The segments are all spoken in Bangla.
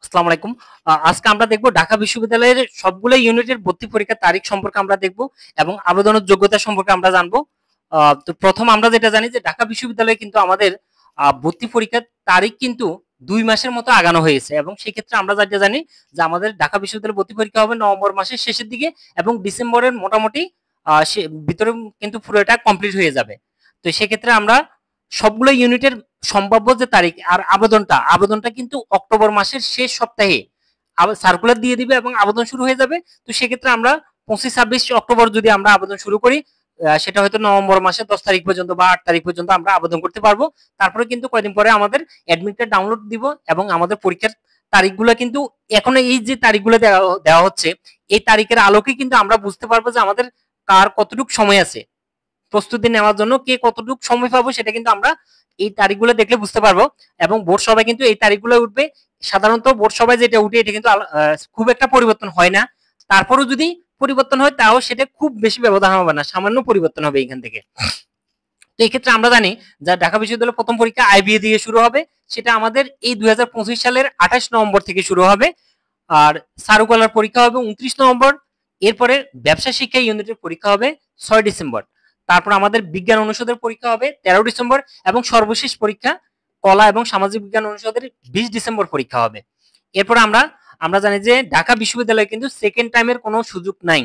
আসসালামু আলাইকুম। আজকে আমরা দেখব ঢাকা বিশ্ববিদ্যালয়ের সবগুলো ইউনিটের ভর্তি পরীক্ষার তারিখ সম্পর্কে আমরা দেখব এবং আবেদনের যোগ্যতা সম্পর্কে আমরা জানবো। তো প্রথম আমরা যেটা জানি যে ঢাকা বিশ্ববিদ্যালয়ে কিন্তু আমাদের ভর্তি পরীক্ষার তারিখ কিন্তু 2 মাসের মতো আগানো হয়েছে এবং সেক্ষেত্রে আমরা যেটা জানি যে আমাদের ঢাকা বিশ্ববিদ্যালয়ে ভর্তি পরীক্ষা হবে নভেম্বর মাসের শেষের দিকে এবং ডিসেম্বরের মোটামুটি ভিতরে কিন্তু পুরোটা কমপ্লিট হয়ে যাবে। তো সেক্ষেত্রে আমরা সবগুলো ইউনিটের সম্ভাব্য যে তারিখ আর আবেদনটা কিন্তু অক্টোবর মাসের শেষ সপ্তাহে সার্কুলার দিয়ে দিবে এবং আবেদন শুরু হয়ে যাবে। তো সেক্ষেত্রে আমরা 25-26 অক্টোবর যদি আমরা আবেদন শুরু করি, সেটা হয়তো নভেম্বর মাসের 10 তারিখ পর্যন্ত বা 8 তারিখ পর্যন্ত আমরা আবেদন করতে পারবো। তারপরে কিন্তু কয়েকদিন পরে আমাদের অ্যাডমিট কার্ড ডাউনলোড দিব এবং আমাদের পরীক্ষার তারিখগুলো কিন্তু এখন এই যে তারিখগুলো দেওয়া হচ্ছে, এই তারিখের আলোকে কিন্তু আমরা বুঝতে পারবো যে আমাদের কার কতটুকু সময় আছে প্রস্তুতি নেওয়ার জন্য, কে কতটুকু সময় পাবো সেটা কিন্তু আমরা এই তারিখগুলো দেখলে বুঝতে পারবো। এবং বোর্ড সভায় কিন্তু এই তারিখগুলো উঠবে। সাধারণত বোর্ড সভায় যেটা উঠে এটা কিন্তু খুব একটা পরিবর্তন হয় না। তারপরও যদি পরিবর্তন হয় তাও সেটা খুব বেশি ব্যবধান হবে না, সামান্য পরিবর্তন হবে এখান থেকে। তো এই ক্ষেত্রে আমরা জানি যে ঢাকা বিশ্ববিদ্যালয়ের প্রথম পরীক্ষা আইবিএ দিয়ে শুরু হবে, সেটা আমাদের এই 2025 সালের 28 নভেম্বর থেকে শুরু হবে। আর সার্কুলার পরীক্ষা হবে 29 নভেম্বর। এরপরে ব্যবসা শিক্ষা ইউনিটের পরীক্ষা হবে 6 ডিসেম্বর। তারপর আমাদের বিজ্ঞান অনুষদের পরীক্ষা হবে 13 ডিসেম্বর এবং সর্বশেষ পরীক্ষা কলা এবং সামাজিক বিজ্ঞান অনুষদের 20 ডিসেম্বর পরীক্ষা হবে। এরপর আমরা জানি যে ঢাকা বিশ্ববিদ্যালয়ে কিন্তু সেকেন্ড টাইমের কোনো সুযোগ নাই।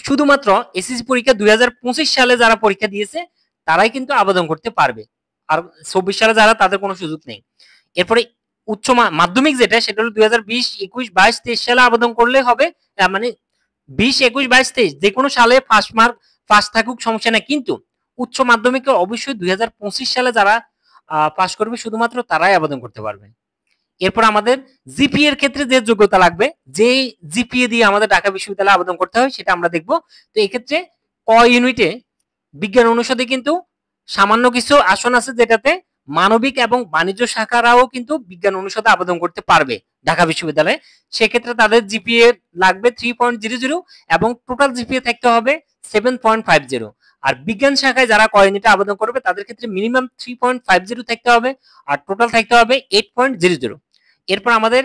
শুধুমাত্র এসএসসি পরীক্ষা 2025 সালে যারা পরীক্ষা দিয়েছে তারাই কিন্তু আবেদন করতে পারবে, আর 24 সালে যারা তাদের কোনো সুযোগ নেই। এরপরে উচ্চ মাধ্যমিক যেটা সেটা হলো 2020, 21, 22, 23 সালে আবেদন করলে হবে। মানে 20, 21, 22, 23 যে কোনো সালে ফার্স্ট থাকুক সমস্যা নেই, কিন্তু উচ্চ মাধ্যমিকে অবশ্যই 2025 সালে যারা পাস করবে শুধুমাত্র তারাই আবেদন করতে পারবে। এরপর আমাদের জিপিএ এর ক্ষেত্রে যে যোগ্যতা লাগবে, যে জিপিএ দিয়ে আমাদের ঢাকা বিশ্ববিদ্যালয়ে আবেদন করতে হয় সেটা আমরা দেখব। তো এই ক্ষেত্রে ক ইউনিটে বিজ্ঞান অনুষদে কিন্তু সামান্য কিছু আসন আছে যেটাতে মানবিক এবং বাণিজ্য শাখারাও কিন্তু বিজ্ঞান অনুষদে আবেদন করতে পারবে ঢাকা বিশ্ববিদ্যালয়ে। সেক্ষেত্রে তাদের জিপিএ লাগবে 3.00 এবং টোটাল জিপিএ থাকতে হবে 7.50। আর বিজ্ঞান শাখায় যারা ক ইউনিটে আবেদন করবে তাদের ক্ষেত্রে মিনিমাম 3.50 থাকতে হবে আর টোটাল থাকতে হবে 8.00। এরপর আমাদের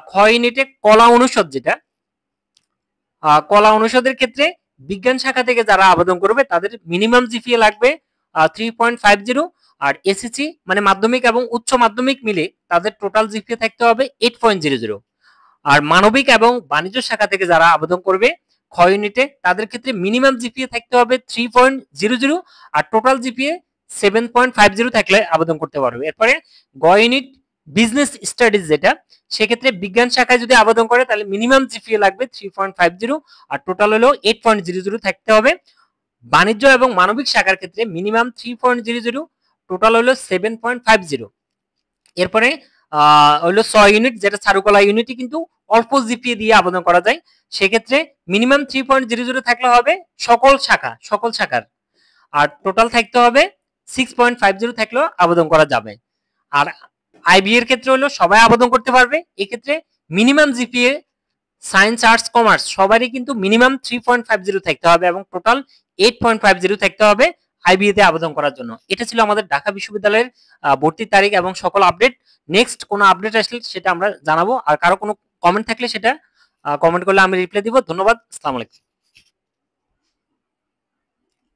খ ইউনিটে কলা অনুষদ, যেটা কলা অনুষদের ক্ষেত্রে বিজ্ঞান শাখা থেকে যারা আবেদন করবে তাদের মিনিমাম জিপিএ লাগবে 3.50। আর এসএসসি মানে মাধ্যমিক এবং উচ্চ মাধ্যমিক মিলে তাদের টোটাল জিপিএ থাকতে হবে 8.00। আর মানবিক এবং বাণিজ্য শাখা থেকে যারা আবেদন করবে খ ইউনিটে তাদের ক্ষেত্রে মিনিমাম জিপিএ থাকতে হবে 3.00 আর টোটাল জিপিএ 7.50 থাকলে আবেদন করতে পারবে। এরপরে গ ইউনিট বিজনেস স্টাডিজ, যেটা সেক্ষেত্রে বিজ্ঞান শাখায় যদি আবেদন করে তাহলে মিনিমাম জিপিএ লাগবে 3.50 আর টোটাল হলো 8.00 থাকতে হবে। বাণিজ্য এবং মানবিক শাখার ক্ষেত্রে মিনিমাম 3.00, টোটাল হলো 7.50। এরপরে হলো 6 ইউনিট, যেটা চারুকলা ইউনিটে কিন্তু অল্প জিপিএ দিয়ে আবেদন করা যায়। সেক্ষেত্রে মিনিমাম 3.00 থাকলে হবে সকল শাখার, আর টোটাল থাকতে হবে 6.50 থাকলেও আবেদন করা যাবে। আর আইবি এর ক্ষেত্রে হলো সবাই আবেদন করতে পারবে। এক্ষেত্রে minimum GPA science, arts, commerce সবারই কিন্তু মিনিমাম 3.50 থাকতে হবে এবং টোটাল 8.50 থাকতে হবে আইবিএ তে আবেদন করার জন্য। এটা ছিল আমাদের ঢাকা বিশ্ববিদ্যালয়ের ভর্তির তারিখ এবং সকল আপডেট। নেক্সট কোনো আপডেট আসলে সেটা আমরা জানাবো। আর কারো কোনো কমেন্ট থাকলে সেটা কমেন্ট করলে আমি রিপ্লাই দিব। ধন্যবাদ। আসসালামু আলাইকুম।